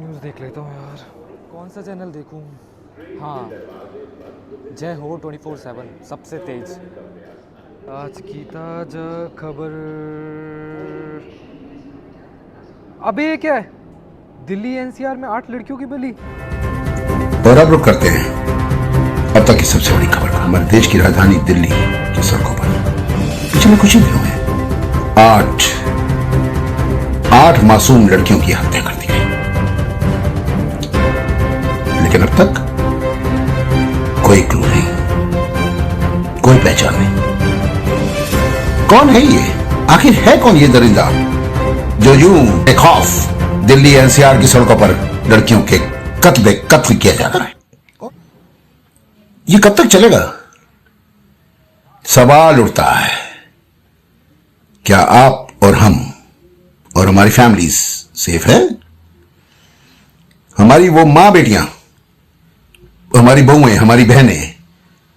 News देख लेता हूँ यार। कौन सा चैनल देखूँ? हाँ, जय हो 24/7 सबसे तेज। आज की ताजा खबर। अबे ये क्या है? दिल्ली एनसीआर में 8 लड़कियों की बलि। और अब रुक करते हैं अब तक की सबसे बड़ी खबर का। हमारे देश की राजधानी दिल्ली की सड़कों पर पिछले कुछ ही दिनों में आठ मासूम लड़कियों की हत्या कर दी गई। लेकिन अब तक कोई क्लू नहीं, कोई पहचान नहीं। कौन है ये? आखिर है कौन ये दरिंदा जो यूं बेखौफ दिल्ली एनसीआर की सड़कों पर लड़कियों के कत्ल किया जा रहा है? ये कब तक चलेगा? सवाल उठता है, क्या आप और हम और हमारी फैमिलीज सेफ है? हमारी वो मां बेटियां, हमारी बहुएं, हमारी बहनें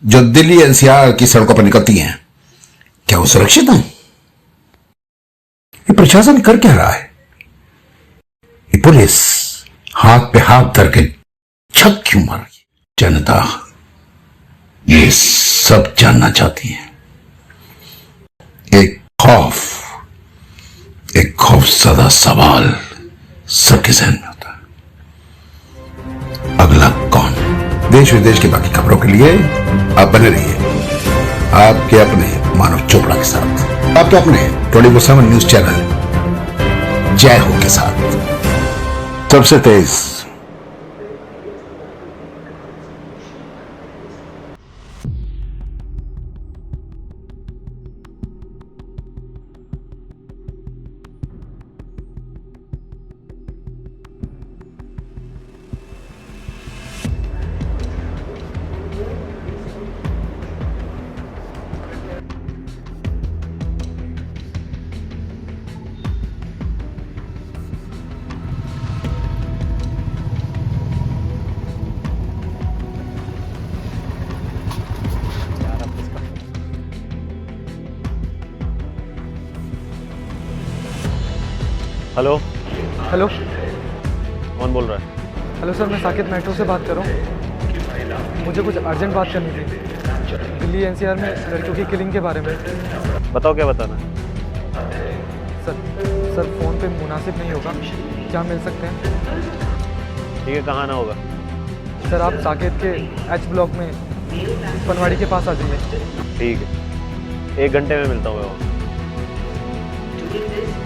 जो दिल्ली एनसीआर की सड़कों पर निकलती हैं, क्या वो सुरक्षित हैं? ये प्रशासन कर क्या रहा है? ये पुलिस हाथ पे हाथ धर के छक क्यों मार रही है? जनता ये सब जानना चाहती है। एक खौफजदा सवाल सबके जहन में होता है, अगला कौन? देश विदेश की बाकी खबरों के लिए आप बने रहिए आपके अपने मानव चोपड़ा के साथ, आपके अपने 24/7 न्यूज चैनल जय हो के साथ। सबसे तेज। हेलो। हेलो कौन बोल रहा है? हेलो सर, मैं साकेत मेट्रो से बात कर रहा हूँ। मुझे कुछ अर्जेंट बात करनी थी दिल्ली एनसीआर में लड़कियों की किलिंग के बारे में। बताओ क्या बताना है? सर फ़ोन पे मुनासिब नहीं होगा, क्या मिल सकते हैं? ठीक है, कहाँ ना होगा? सर आप साकेत के एच ब्लॉक में पनवाड़ी के पास आ जाइए। ठीक है, 1 घंटे में मिलता हूँ मैं वहाँ।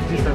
जी सर।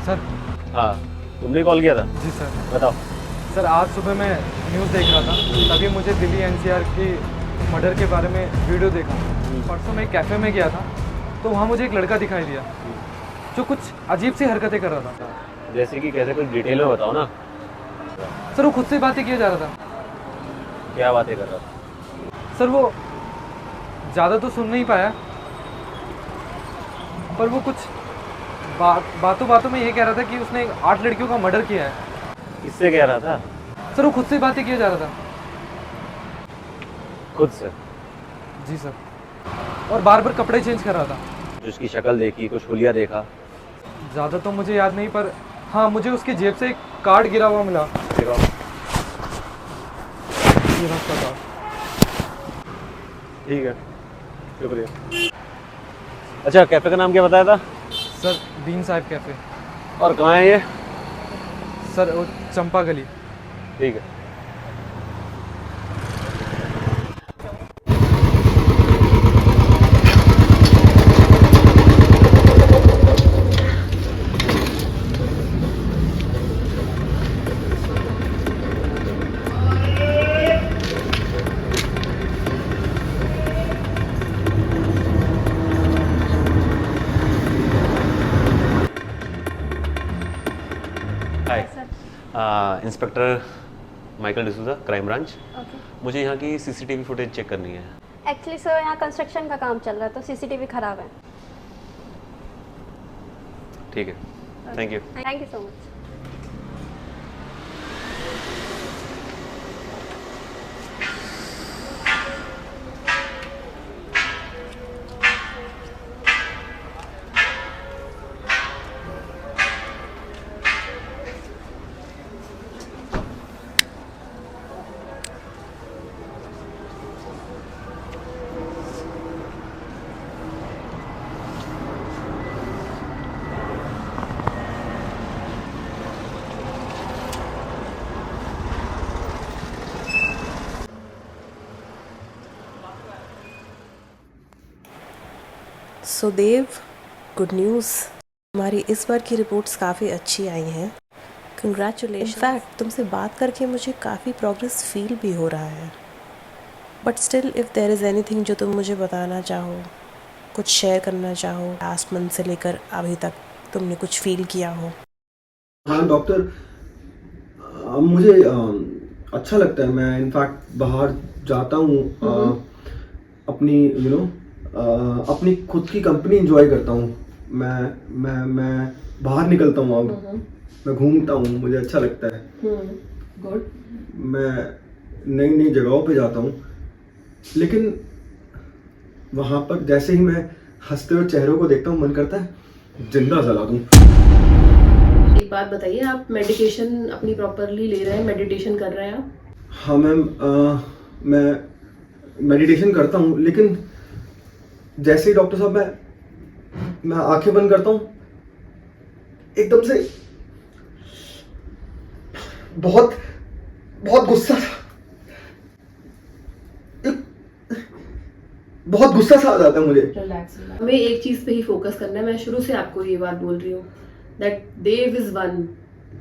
सर। हाँ, तुमने कॉल किया था? जी सर। बताओ। सर आज सुबह मैं न्यूज़ देख रहा था, तभी मुझे दिल्ली एनसीआर की मर्डर के बारे में वीडियो देखा। परसों मैं एक कैफ़े में गया था, तो वहाँ मुझे एक लड़का दिखाई दिया जो कुछ अजीब सी हरकतें कर रहा था। जैसे कि कैसे, कुछ डिटेल में बताओ ना। सर वो खुद से बातें किया जा रहा था। क्या बातें कर रहा था? सर वो ज़्यादा तो सुन नहीं पाया, पर वो कुछ बातों बातों में ये कह रहा था कि उसने 8 लड़कियों का मर्डर किया है। किससे कह रहा था? सर वो खुद से बातें किया जा रहा था। खुद से? जी सर, और बार बार कपड़े चेंज कर रहा था। उसकी शक्ल देखी, कुछ हुलिया देखा? ज़्यादा तो मुझे याद नहीं, पर हाँ मुझे उसकी जेब से एक कार्ड गिरा हुआ मिला। दिखाओ। ये रहा उसका कार्ड। ठीक है, शुक्रिया। अच्छा, कैफ़े का नाम क्या बताया था? सर बीन साहब कैफ़े। और कहाँ है ये? सर वो चंपा गली। ठीक है। Inspector Michael D'Souza, crime branch. Okay. मुझे यहाँ की सीसीटीवी फुटेज चेक करनी है। एक्चुअली सर यहाँ कंस्ट्रक्शन का काम चल रहा है तो सीसीटीवी खराब है। ठीक है, thank you. Thank you so much. So Dev, good news, हमारी इस बार की रिपोर्ट्स काफ़ी अच्छी आई हैं। कंग्रेचुलेशन। इनफैक्ट तुमसे बात करके मुझे काफ़ी प्रोग्रेस फील भी हो रहा है। But still if there is anything जो तुम मुझे बताना चाहो, कुछ शेयर करना चाहो, लास्ट मंथ से लेकर अभी तक तुमने कुछ फील किया हो। हाँ डॉक्टर, मुझे अच्छा लगता है। मैं इनफैक्ट बाहर जाता हूँ, अपनी अपनी खुद की कंपनी एंजॉय करता हूँ। मैं बाहर निकलता हूँ, अब मैं घूमता हूँ, मुझे अच्छा लगता है। गुड। मैं नई नई जगहों पे जाता हूँ, लेकिन वहाँ पर जैसे ही मैं हंसते हुए चेहरों को देखता हूँ, मन करता है जिंदा जला दूँ। एक बात बताइए, आप मेडिकेशन अपनी प्रॉपरली ले रहे हैं, मेडिटेशन कर रहे हैं आप? हाँ मैम, मैं मेडिटेशन करता हूँ, लेकिन जैसे ही डॉक्टर साहब मैं आंखें बंद करता हूँ, एकदम से बहुत बहुत गुस्सा बहुत गुस्सा सा आ जाता है मुझे। रिलैक्स। हमें एक चीज़ पे ही फोकस करना है। मैं शुरू से आपको ये बात बोल रही हूँ दैट देव इज़ वन।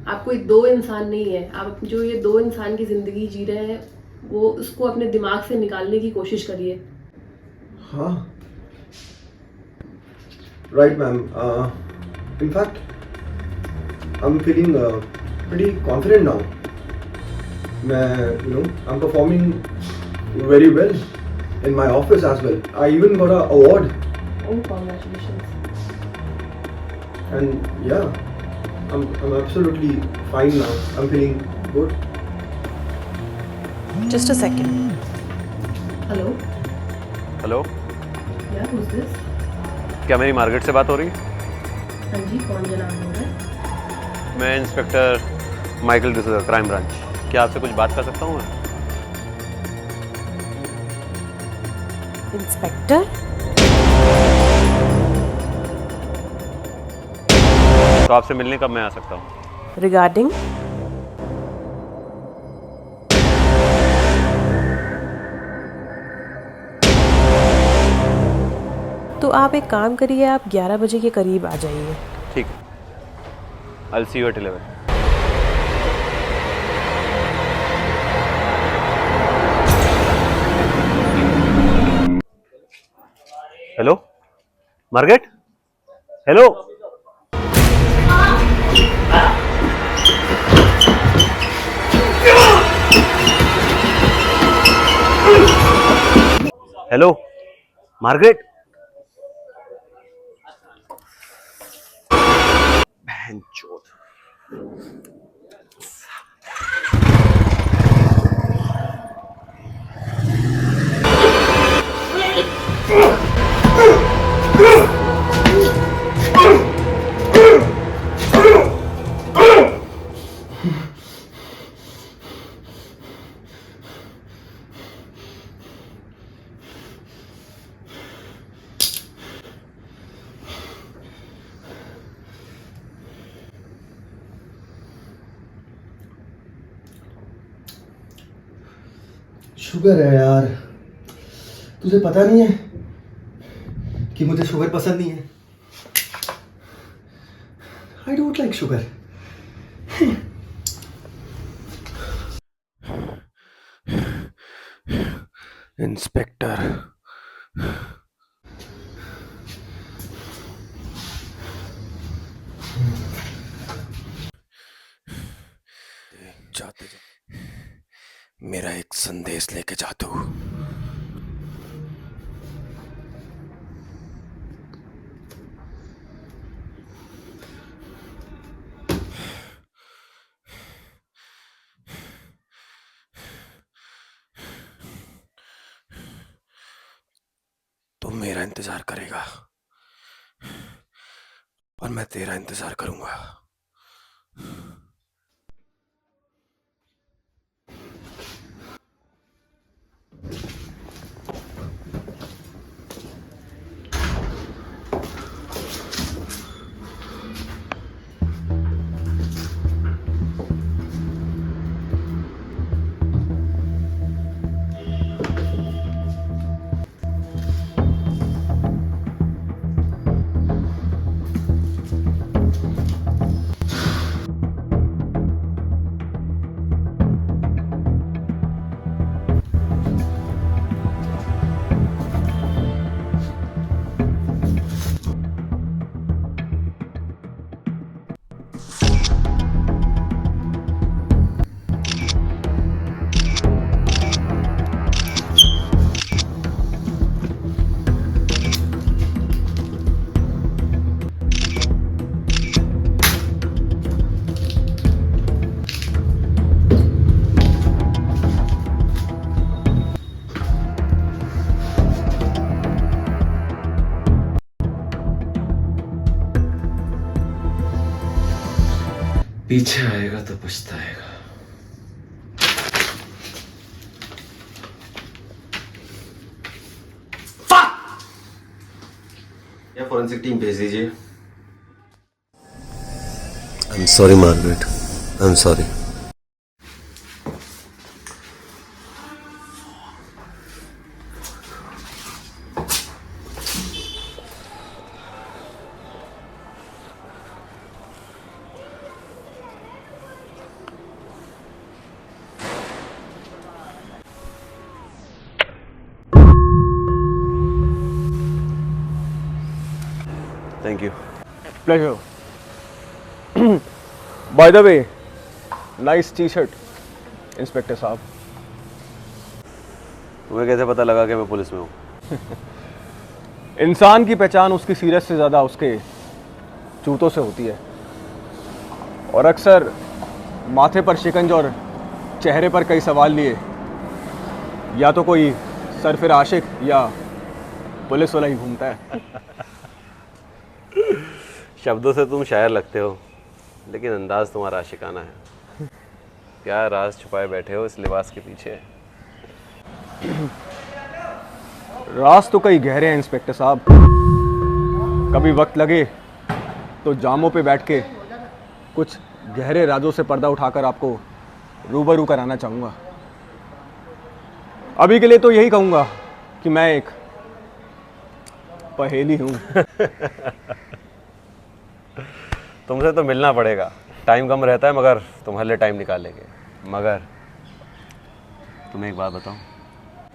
आप कोई दो इंसान नहीं है। आप जो ये दो इंसान की ज़िंदगी जी रहे हैं, वो उसको अपने दिमाग से निकालने की कोशिश करिए। हाँ right ma'am. in fact I'm feeling pretty confident now. I'm performing very well in my office as well. I even got an award. Oh, congratulations. And yeah, I'm absolutely fine now. I'm feeling good. Just a second. Hello? Hello, Yeah, who's this? क्या मेरी Margaret से बात हो रही है? हाँ जी, कौन जनाब बोल रहा है? मैं inspector Michael D'Souza, crime branch. क्या आपसे कुछ बात कर सकता हूँ मैं? इंस्पेक्टर? तो आपसे मिलने कब मैं आ सकता हूँ? रिगार्डिंग? तो आप एक काम करिए, आप 11 बजे के करीब आ जाइए। ठीक है, I'll see you at 11. Hello Margaret, hello. Hello Margaret. बहनचोद। शुगर है यार, तुझे पता नहीं है कि मुझे शुगर पसंद नहीं है। I don't like sugar. Inspector, मेरा एक संदेश लेके जा तू। तू मेरा इंतजार करेगा और मैं तेरा इंतजार करूंगा। पीछे आएगा तो पछताएगा। या फॉरेंसिक टीम भेज दीजिए। I am sorry Margaret, I am sorry. Thank you. Pleasure. By the way, nice t-shirt, inspector साहब। तुम्हें कैसे पता लगा कि मैं पुलिस में हूँ? इंसान की पहचान उसकी सीरत से ज़्यादा उसके जूतों से होती है, और अक्सर माथे पर शिकंज और चेहरे पर कई सवाल लिए या तो कोई सरफिर आशिक या पुलिस वाला ही घूमता है। शब्दों से तुम शायर लगते हो, लेकिन अंदाज तुम्हारा आशिकाना है। क्या राज छुपाए बैठे हो इस लिबास के पीछे? राज तो कई गहरे हैं इंस्पेक्टर साहब। कभी वक्त लगे तो जामों पे बैठ के कुछ गहरे राजों से पर्दा उठाकर आपको रूबरू कराना चाहूँगा। अभी के लिए तो यही कहूँगा कि मैं एक पहेली हूँ। तुमसे तो मिलना पड़ेगा, टाइम कम रहता है, मगर तुम्हारे लिए टाइम निकालेंगे। मगर तुम्हें एक बात बताऊं,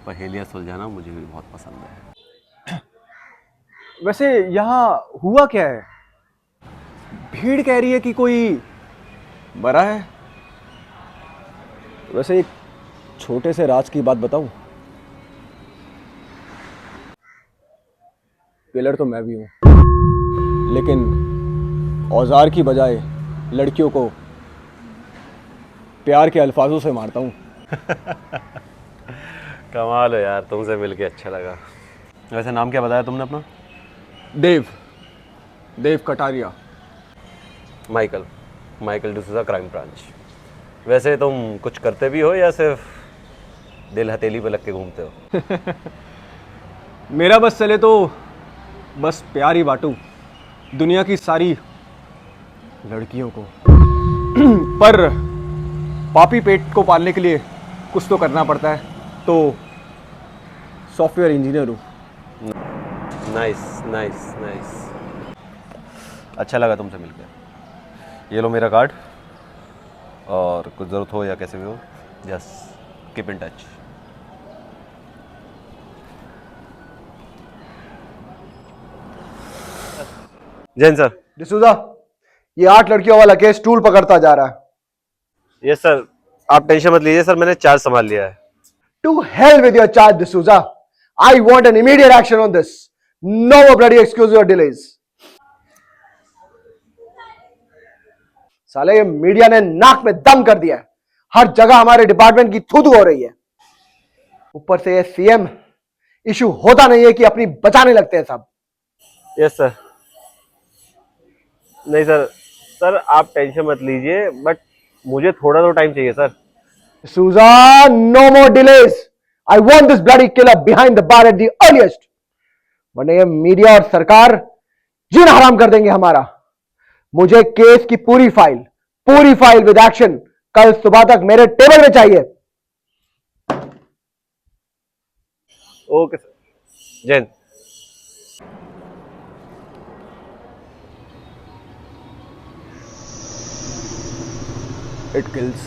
पहेलियाँ सुलझाना मुझे भी बहुत पसंद है। वैसे यहाँ हुआ क्या है? भीड़ कह रही है कि कोई मरा है। वैसे एक छोटे से राज की बात बताऊं, किलर तो मैं भी हूं, लेकिन औजार की बजाय लड़कियों को प्यार के अल्फाजों से मारता हूं। कमाल हो यार, तुमसे मिलके अच्छा लगा। वैसे नाम क्या बताया तुमने अपना? Dev Kataria. Michael, Michael D'Souza, crime branch. वैसे तुम कुछ करते भी हो या सिर्फ दिल हथेली पे लग के घूमते हो? मेरा बस चले तो बस प्यार ही बांटूं दुनिया की सारी लड़कियों को। पर पापी पेट को पालने के लिए कुछ तो करना पड़ता है, तो सॉफ्टवेयर इंजीनियर हूँ। नाइस नाइस नाइस, अच्छा लगा तुमसे मिलकर। ये लो मेरा कार्ड, और कुछ ज़रूरत हो या कैसे भी हो, just keep in touch. Jain sir. D'Souza, ये 8 लड़कियों वाला केस टूल पकड़ता जा रहा है। यस सर, आप टेंशन मत लीजिए सर, मैंने चार्ज संभाल लिया है। To hell with your charge, D'Souza. I want an immediate action on this. No more bloody excuses or delays. साले ये मीडिया ने नाक में दम कर दिया है। हर जगह हमारे डिपार्टमेंट की थू-थू हो रही है। ऊपर से ये सीएम इशू होता नहीं है कि अपनी बचाने लगते हैं सब। Yes sir. नहीं सर, सर आप टेंशन मत लीजिए, बट मुझे थोड़ा तो टाइम चाहिए sir. D'Souza, no more delays. I want this bloody killer behind the bar at the earliest. वरना ये मीडिया और सरकार जीना हराम कर देंगे हमारा। मुझे केस की पूरी फाइल विद एक्शन कल सुबह तक मेरे टेबल में चाहिए। Okay sir, Jain. It kills.